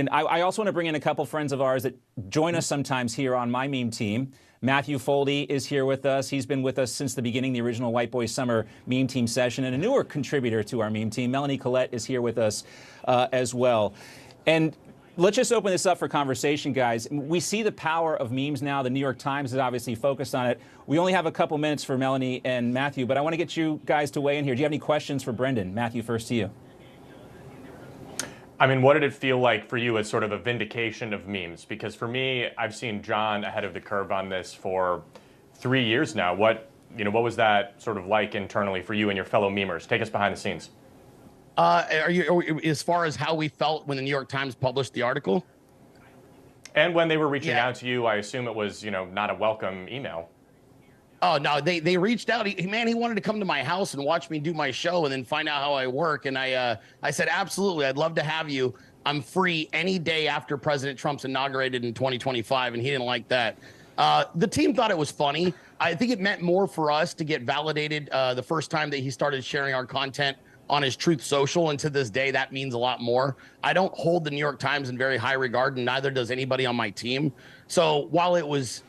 And I also want to bring in a couple friends of ours that join us sometimes here on my meme team. Matthew Foldy is here with us. He's been with us since the beginning, the original White Boy Summer meme team session, and a newer contributor to our meme team. Melanie Collette is here with us as well. And let's just open this up for conversation, guys. We see the power of memes now. The New York Times is obviously focused on it. We only have a couple minutes for Melanie and Matthew, but I want to get you guys to weigh in here. Do you have any questions for Brendan? Matthew, first to you. I mean, what did it feel like for you as sort of a vindication of memes? Because for me, I've seen John ahead of the curve on this for 3 years now. What was that sort of like internally for you and your fellow memers? Take us behind the scenes. Are you as far as how we felt when the New York Times published the article? And when they were reaching out to you, I assume it was, not a welcome email. Oh, no, they reached out. He wanted to come to my house and watch me do my show and then find out how I work. And I said, absolutely, I'd love to have you. I'm free any day after President Trump's inaugurated in 2025. And he didn't like that. The team thought it was funny. I think it meant more for us to get validated the first time that he started sharing our content on his Truth Social. And to this day, that means a lot more. I don't hold the New York Times in very high regard, and neither does anybody on my team. So while it was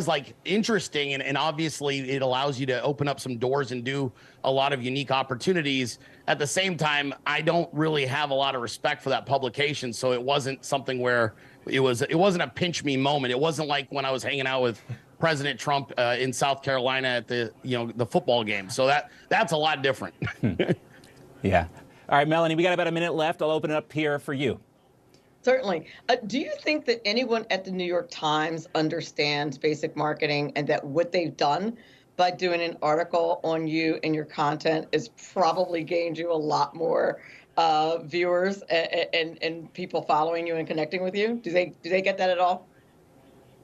like interesting and obviously it allows you to open up some doors and do a lot of unique opportunities, at the same time, I don't really have a lot of respect for that publication. So it wasn't something where it wasn't a pinch me moment. It wasn't like when I was hanging out with President Trump in South Carolina at the football game. So that's a lot different. Yeah. All right, Melanie, we got about a minute left. I'll open it up here for you. Certainly. Do you think that anyone at the New York Times understands basic marketing, and that what they've done by doing an article on you and your content is probably gained you a lot more viewers and people following you and connecting with you? Do they get that at all?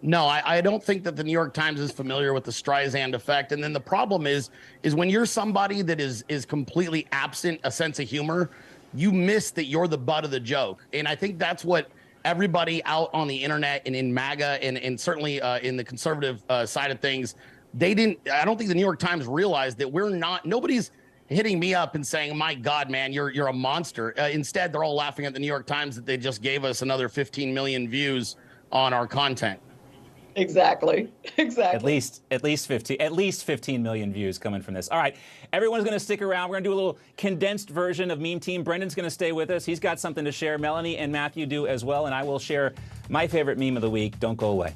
No, I don't think that the New York Times is familiar with the Streisand effect. And then the problem is when you're somebody that is completely absent a sense of humor, you miss that you're the butt of the joke. And I think that's what everybody out on the internet and in MAGA and certainly in the conservative side of things, I don't think the New York Times realized that nobody's hitting me up and saying, my God, man, you're a monster. Instead, they're all laughing at the New York Times that they just gave us another 15 million views on our content. Exactly. At least 15 million views coming from this. All right, everyone's going to stick around. We're going to do a little condensed version of Meme Team. Brendan's going to stay with us. He's got something to share. Melanie and Matthew do as well, and I will share my favorite meme of the week. Don't go away.